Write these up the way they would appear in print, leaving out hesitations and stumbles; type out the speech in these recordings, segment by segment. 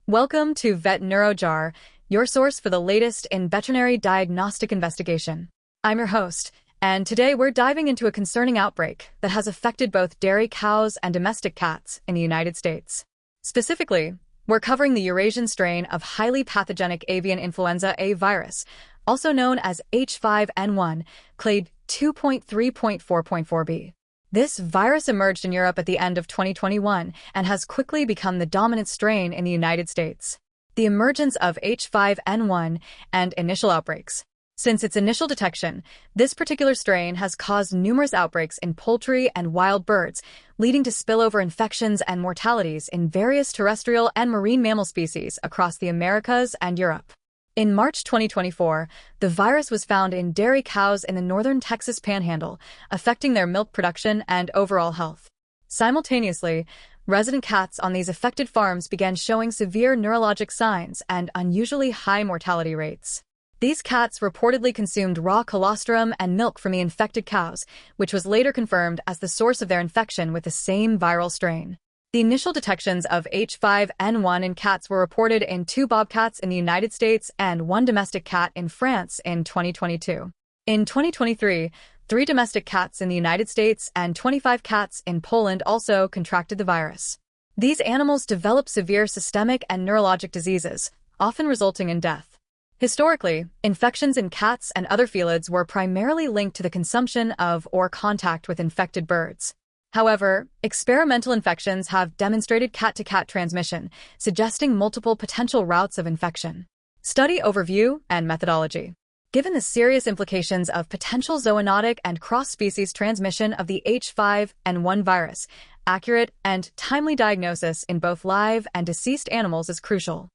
Welcome to Vet NeuroJar, your source for the latest in veterinary diagnostic investigation. I'm your host, and today we're diving into a concerning outbreak that has affected both dairy cows and domestic cats in the United States. Specifically, we're covering the Eurasian strain of highly pathogenic avian influenza A virus, also known as H5N1, clade 2.3.4.4b. This virus emerged in Europe at the end of 2021 and has quickly become the dominant strain in the United States. The emergence of H5N1 and initial outbreaks. Since its initial detection, this particular strain has caused numerous outbreaks in poultry and wild birds, leading to spillover infections and mortalities in various terrestrial and marine mammal species across the Americas and Europe. In March 2024, the virus was found in dairy cows in the northern Texas panhandle, affecting their milk production and overall health. Simultaneously, resident cats on these affected farms began showing severe neurologic signs and unusually high mortality rates. These cats reportedly consumed raw colostrum and milk from the infected cows, which was later confirmed as the source of their infection with the same viral strain. The initial detections of H5N1 in cats were reported in 2 bobcats in the United States and 1 domestic cat in France in 2022. In 2023, 3 domestic cats in the United States and 25 cats in Poland also contracted the virus. These animals develop severe systemic and neurologic diseases, often resulting in death. Historically, infections in cats and other felids were primarily linked to the consumption of or contact with infected birds. However, experimental infections have demonstrated cat-to-cat transmission, suggesting multiple potential routes of infection. Study overview and methodology. Given the serious implications of potential zoonotic and cross-species transmission of the H5N1 virus, accurate and timely diagnosis in both live and deceased animals is crucial.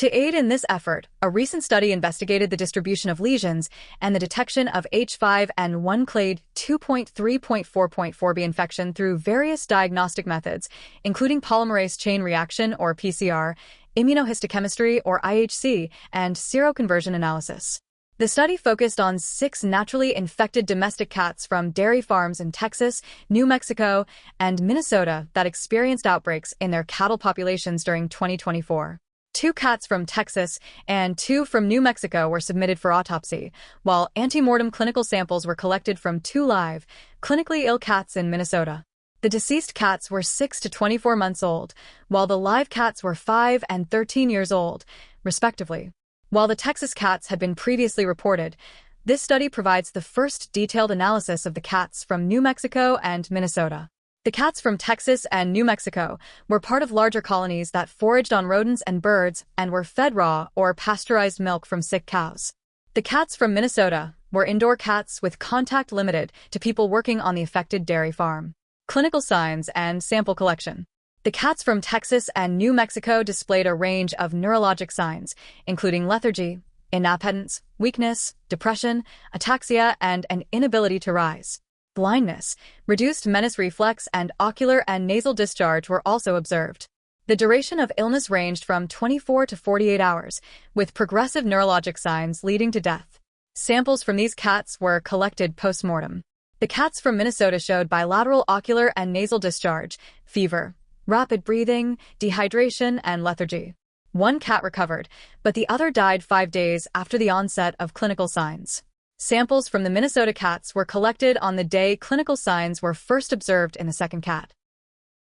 To aid in this effort, a recent study investigated the distribution of lesions and the detection of H5N1 clade 2.3.4.4b infection through various diagnostic methods, including polymerase chain reaction or PCR, immunohistochemistry or IHC, and seroconversion analysis. The study focused on 6 naturally infected domestic cats from dairy farms in Texas, New Mexico, and Minnesota that experienced outbreaks in their cattle populations during 2024. 2 cats from Texas and 2 from New Mexico were submitted for autopsy, while ante-mortem clinical samples were collected from 2 live, clinically ill cats in Minnesota. The deceased cats were 6 to 24 months old, while the live cats were 5 and 13 years old, respectively. While the Texas cats had been previously reported, this study provides the first detailed analysis of the cats from New Mexico and Minnesota. The cats from Texas and New Mexico were part of larger colonies that foraged on rodents and birds and were fed raw or pasteurized milk from sick cows. The cats from Minnesota were indoor cats with contact limited to people working on the affected dairy farm. Clinical signs and sample collection. The cats from Texas and New Mexico displayed a range of neurologic signs, including lethargy, inappetence, weakness, depression, ataxia, and an inability to rise. Blindness, reduced menace reflex, and ocular and nasal discharge were also observed. The duration of illness ranged from 24 to 48 hours, with progressive neurologic signs leading to death. Samples from these cats were collected postmortem. The cats from Minnesota showed bilateral ocular and nasal discharge, fever, rapid breathing, dehydration, and lethargy. 1 cat recovered, but the other died 5 days after the onset of clinical signs. Samples from the Minnesota cats were collected on the day clinical signs were first observed in the second cat.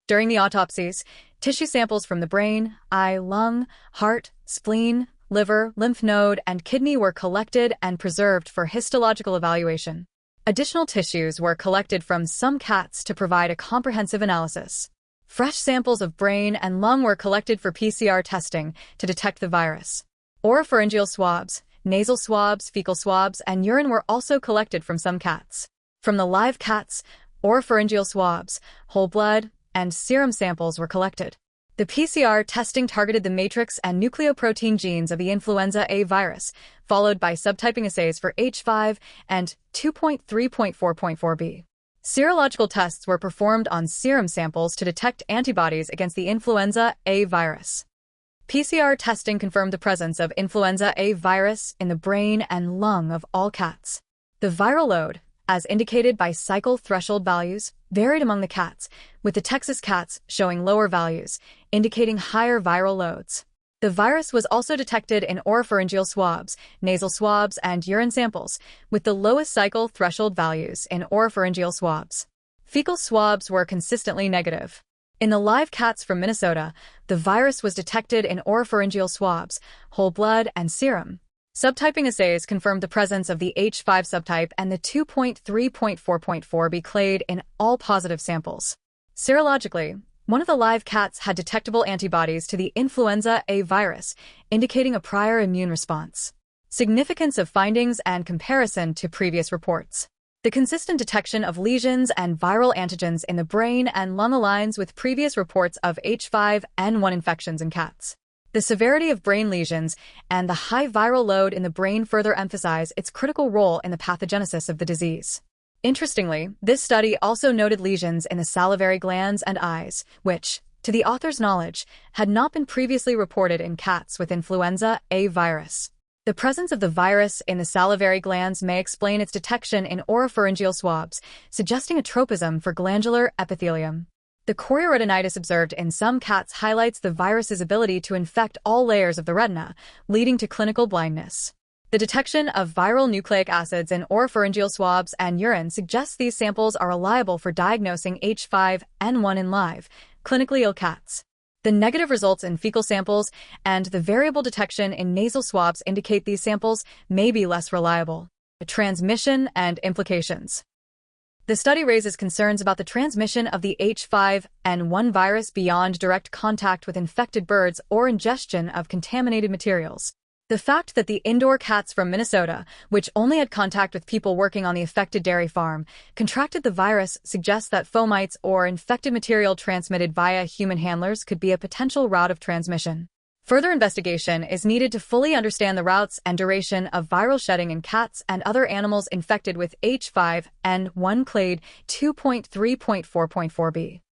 During the autopsies, tissue samples from the brain, eye, lung, heart, spleen, liver, lymph node, and kidney were collected and preserved for histological evaluation. Additional tissues were collected from some cats to provide a comprehensive analysis. Fresh samples of brain and lung were collected for PCR testing to detect the virus. Oropharyngeal swabs, nasal swabs, fecal swabs, and urine were also collected from some cats. From the live cats, oropharyngeal swabs, whole blood, and serum samples were collected. The PCR testing targeted the matrix and nucleoprotein genes of the influenza A virus, followed by subtyping assays for H5 and 2.3.4.4b. Serological tests were performed on serum samples to detect antibodies against the influenza A virus. PCR testing confirmed the presence of influenza A virus in the brain and lung of all cats. The viral load, as indicated by cycle threshold values, varied among the cats, with the Texas cats showing lower values, indicating higher viral loads. The virus was also detected in oropharyngeal swabs, nasal swabs, and urine samples, with the lowest cycle threshold values in oropharyngeal swabs. Fecal swabs were consistently negative. In the live cats from Minnesota, the virus was detected in oropharyngeal swabs, whole blood, and serum. Subtyping assays confirmed the presence of the H5 subtype and the 2.3.4.4b clade in all positive samples. Serologically, one of the live cats had detectable antibodies to the Influenza A virus, indicating a prior immune response. Significance of findings and comparison to previous reports. The consistent detection of lesions and viral antigens in the brain and lung aligns with previous reports of H5N1 infections in cats. The severity of brain lesions and the high viral load in the brain further emphasize its critical role in the pathogenesis of the disease. Interestingly, this study also noted lesions in the salivary glands and eyes, which, to the author's knowledge, had not been previously reported in cats with Influenza A virus. The presence of the virus in the salivary glands may explain its detection in oropharyngeal swabs, suggesting a tropism for glandular epithelium. The chorioretinitis observed in some cats highlights the virus's ability to infect all layers of the retina, leading to clinical blindness. The detection of viral nucleic acids in oropharyngeal swabs and urine suggests these samples are reliable for diagnosing H5N1 in live, clinically ill cats. The negative results in fecal samples and the variable detection in nasal swabs indicate these samples may be less reliable. The transmission and implications. The study raises concerns about the transmission of the H5N1 virus beyond direct contact with infected birds or ingestion of contaminated materials. The fact that the indoor cats from Minnesota, which only had contact with people working on the affected dairy farm, contracted the virus suggests that fomites or infected material transmitted via human handlers could be a potential route of transmission. Further investigation is needed to fully understand the routes and duration of viral shedding in cats and other animals infected with H5N1 clade 2.3.4.4b.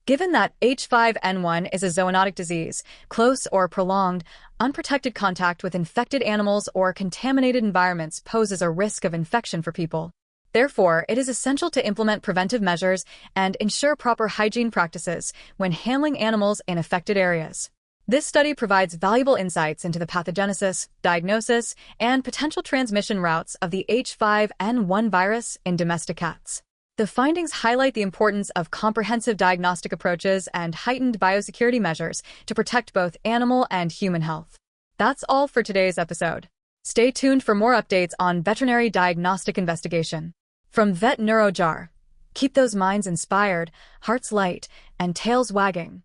Given that H5N1 is a zoonotic disease, close or prolonged, unprotected contact with infected animals or contaminated environments poses a risk of infection for people. Therefore, it is essential to implement preventive measures and ensure proper hygiene practices when handling animals in affected areas. This study provides valuable insights into the pathogenesis, diagnosis, and potential transmission routes of the H5N1 virus in domestic cats. The findings highlight the importance of comprehensive diagnostic approaches and heightened biosecurity measures to protect both animal and human health. That's all for today's episode. Stay tuned for more updates on veterinary diagnostic investigation. From Vet Neurojar, keep those minds inspired, hearts light, and tails wagging.